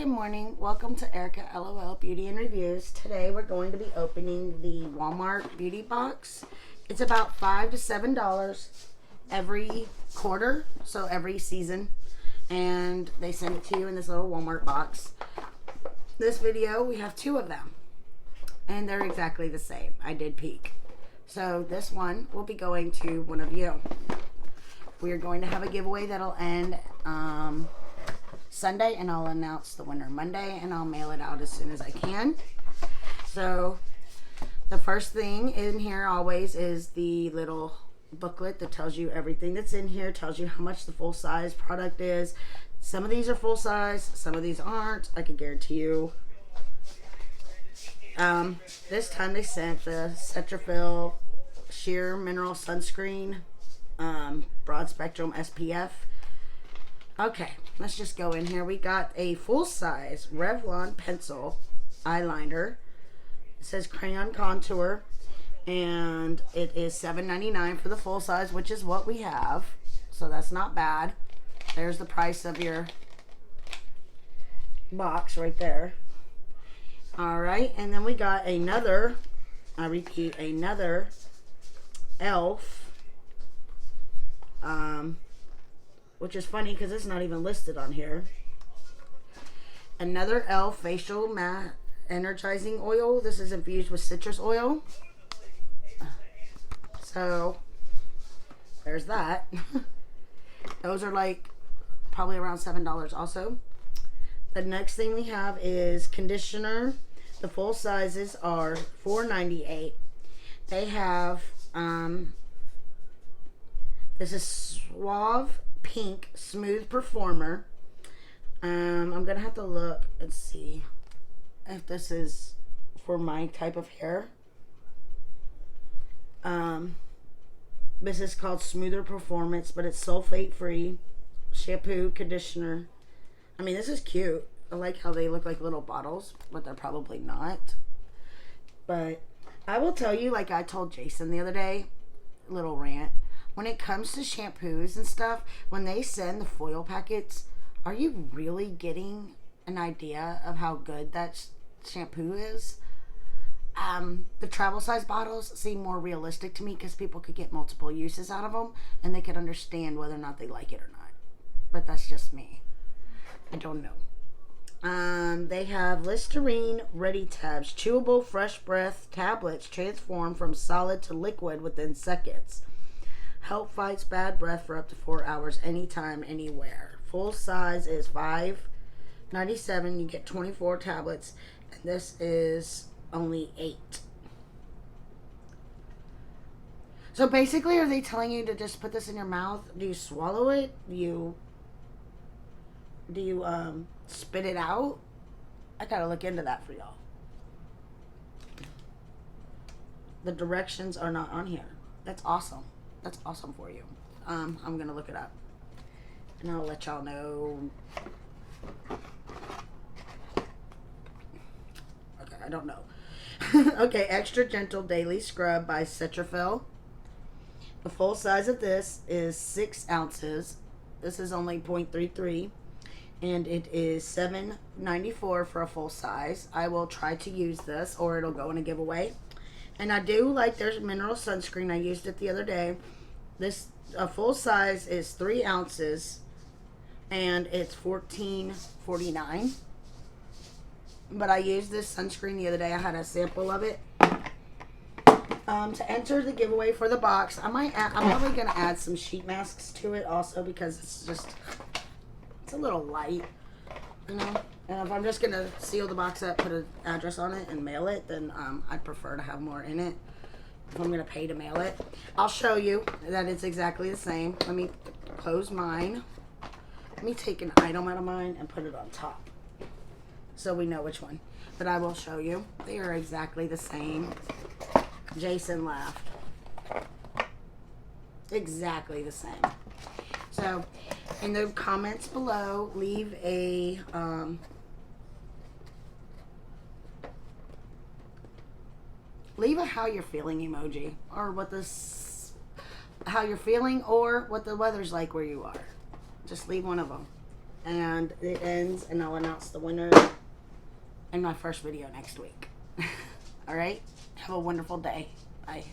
Good morning. Welcome to Erica LOL Beauty and Reviews. Today we're going to be opening the Walmart beauty box. It's about $5 to $7 every quarter, so every season. And they send it to you in this little Walmart box. This video, we have two of them. And they're exactly the same. I did peek. So this one will be going to one of you. We are going to have a giveaway that'll end Sunday, and I'll announce the winner Monday, and I'll mail it out as soon as I can. So the first thing in here always is the little booklet that tells you everything that's in here, tells you how much the full size product is. Some of these are full size, some of these aren't. I can guarantee you. This time they sent the Cetaphil Sheer Mineral Sunscreen, broad spectrum SPF. Okay, let's just go in here. We got a full-size Revlon pencil eyeliner. It says crayon contour, and it is $7.99 for the full size, which is what we have. So that's not bad. There's the price of your box right there. All right, and then we got another, I repeat, another e.l.f. Which is funny because it's not even listed on here. Another e.l.f. facial matte energizing oil. This is infused with citrus oil. So there's that. Those are like probably around $7 also. The next thing we have is conditioner. The full sizes are $4.98. They have this is Suave Pink Smooth Performer. I'm gonna have to look and see if this is for my type of hair. This is called Smoother Performance, but it's sulfate free shampoo, conditioner. I mean, this is cute. I like how they look like little bottles, but they're probably not. But I will tell you, like I told Jason the other day, little rant, when it comes to shampoos and stuff, when they send the foil packets, are you really getting an idea of how good that shampoo is? The travel size bottles seem more realistic to me because people could get multiple uses out of them, and they could understand whether or not they like it or not. But that's just me. I don't know. They have Listerine Ready Tabs, chewable fresh breath tablets transform from solid to liquid within seconds. Help fights bad breath for up to 4 hours, anytime, anywhere. Full size is $5.97. You get 24 tablets, and this is only 8. So basically, are they telling you to just put this in your mouth? Do you swallow it? Do you spit it out? I gotta look into that for y'all. The directions are not on here. That's awesome. That's awesome for you. I'm gonna look it up, and I'll let y'all know. Okay, I don't know. Okay, Extra Gentle Daily Scrub by Cetaphil. The full size of this is 6 ounces. This is only 0.33, and it is $7.94 for a full size. I will try to use this, or it'll go in a giveaway. And I do like their mineral sunscreen. I used it the other day. This a full size is 3 ounces, and it's $14.49. But I used this sunscreen the other day. I had a sample of it. To enter the giveaway for the box, I'm probably gonna add some sheet masks to it also, because it's a little light, you know. And if I'm just gonna seal the box up, put an address on it, and mail it, then I'd prefer to have more in it. If I'm gonna pay to mail it, I'll show you that it's exactly the same. Let me close mine. Let me take an item out of mine and put it on top, so we know which one. But I will show you. They are exactly the same. Jason laughed. Exactly the same. So, in the comments below, leave a how you're feeling emoji, or how you're feeling, or what the weather's like where you are. Just leave one of them. And it ends, and I'll announce the winner in my first video next week. All right? Have a wonderful day. Bye.